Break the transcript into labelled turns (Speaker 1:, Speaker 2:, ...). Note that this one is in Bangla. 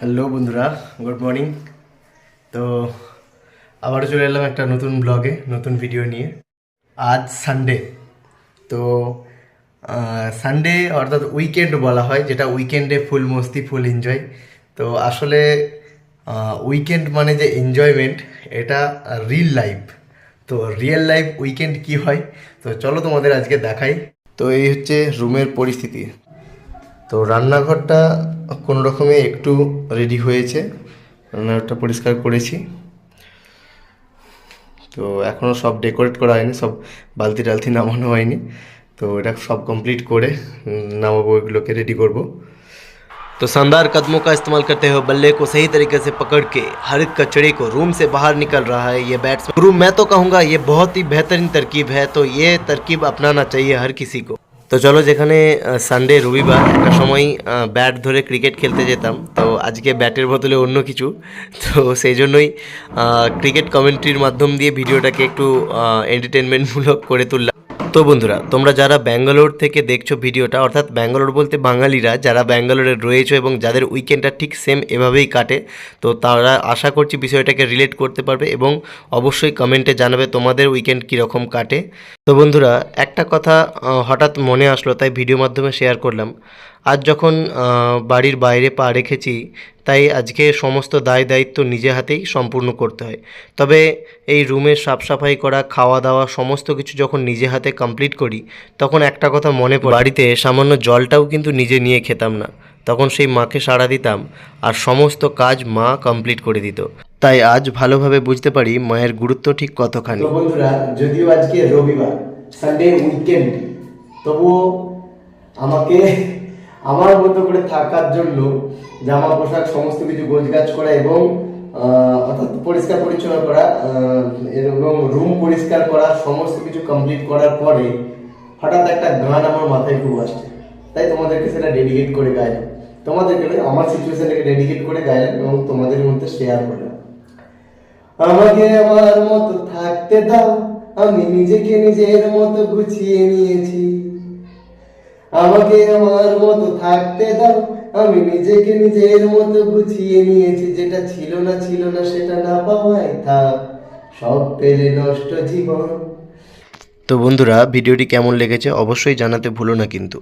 Speaker 1: হ্যালো বন্ধুরা, গুড মর্নিং। তো আবারও চলে এলাম একটা নতুন ব্লগে, নতুন ভিডিও নিয়ে। আজ সানডে। তো সানডে অর্থাৎ উইকেন্ড বলা হয়, যেটা উইকেন্ডে ফুল মস্তি, ফুল এনজয়। তো আসলে উইকেন্ড মানে যে এনজয়মেন্ট, এটা রিল লাইফ। তো রিয়েল লাইফ উইকেন্ড কি হয়, তো চলো তোমাদের আজকে দেখাই। তো এই হচ্ছে রুমের পরিস্থিতি। তো রান্নাঘরটা কোনো রকমে একটু রেডি হয়েছে, রান্নাঘরটা পরিষ্কার করেছি। তো এখনও সব ডেকোরেট করা হয়নি, সব বালতি টালতি নামানো হয়নি। তো এটা সব কমপ্লিট করে নামাবো, এগুলোকে রেডি করব। तो शानदार कदमों का इस्तेमाल करते हुए बल्ले को सही तरीके से पकड़ के हर कचड़े को रूम से बाहर निकल रहा है ये बैट्समैन। गुरु मैं तो कहूँगा ये बहुत ही बेहतरीन तरकीब है, तो ये तरकीब अपनाना चाहिए हर किसी को। তো চলো, যেখানে সানডে রবিবার একটা সময় ব্যাট ধরে ক্রিকেট খেলতে যেতাম, তো আজকে ব্যাটের বদলে অন্য কিছু। তো সেই জন্যই ক্রিকেট কমেন্ট্রির মাধ্যম দিয়ে ভিডিওটাকে একটু এন্টারটেনমেন্টমূলক করে তুললাম। তো বন্ধুরা, তোমরা যারা ব্যাঙ্গালোর থেকে দেখছো ভিডিওটা, অর্থাৎ ব্যাঙ্গালোর বলতে বাঙালিরা যারা ব্যাঙ্গালোরে রয়েছে এবং যাদের উইকেন্ডটা ঠিক সেম এভাবেই কাটে, তো তারা আশা করছি বিষয়টাকে রিলেট করতে পারবে এবং অবশ্যই কমেন্টে জানাবে তোমাদের উইকেন্ড কীরকম কাটে। তো বন্ধুরা, একটা কথা হঠাৎ মনে আসলো, তাই ভিডিও মাধ্যমে শেয়ার করলাম। আজ যখন বাড়ির বাইরে পা রেখেছি, তাই আজকে সমস্ত দায় দায়িত্ব নিজে হাতেই সম্পূর্ণ করতে হয়। তবে এই রুমের সাফ সাফাই করা, খাওয়া দাওয়া সমস্ত কিছু যখন নিজে হাতে কমপ্লিট করি, তখন একটা কথা মনে পড়ে, বাড়িতে সামান্য জলটাও কিন্তু নিজে নিয়ে খেতাম না। তখন সেই মাকে সাড়া দিতাম আর সমস্ত কাজ মা কমপ্লিট করে দিত। তাই আজ ভালোভাবে বুঝতে পারি মায়ের গুরুত্ব ঠিক কতখানি। তো বন্ধুরা, যদিও আজকে রবিবার, সানডে উইকেন্ড, তবুও আমাকে আমার মতো করে থাকার জন্য জামা পোশাক সমস্ত কিছু গোছগাছ করা এবং অর্থাৎ পরিষ্কার পরিচ্ছন্ন করা এবং রুম পরিষ্কার করা সমস্ত কিছু কমপ্লিট করার পরে হঠাৎ একটা গান আমার মাথায় খুব আসছে, তাই তোমাদেরকে সেটা ডেডিকেট করে গাইলাম। তোমাদেরকে আমার সিচুয়েশনটাকে ডেডিকেট করে গাইলাম এবং তোমাদের মধ্যে শেয়ার করলাম। আমাকে আমার মতো থাকতে দাও, আমি নিজেকে নিজের মতো গুছিয়ে নিয়েছি। আমাকে আমার মতো থাকতে দাও, আমি নিজেকে নিজের মতো গুছিয়ে নিয়েছি। যেটা ছিল না সেটা না পাওয়াই থাক, সব পেলে নষ্ট জীবন। তো বন্ধুরা, ভিডিওটি কেমন লেগেছে অবশ্যই জানাতে ভুলো না কিন্তু।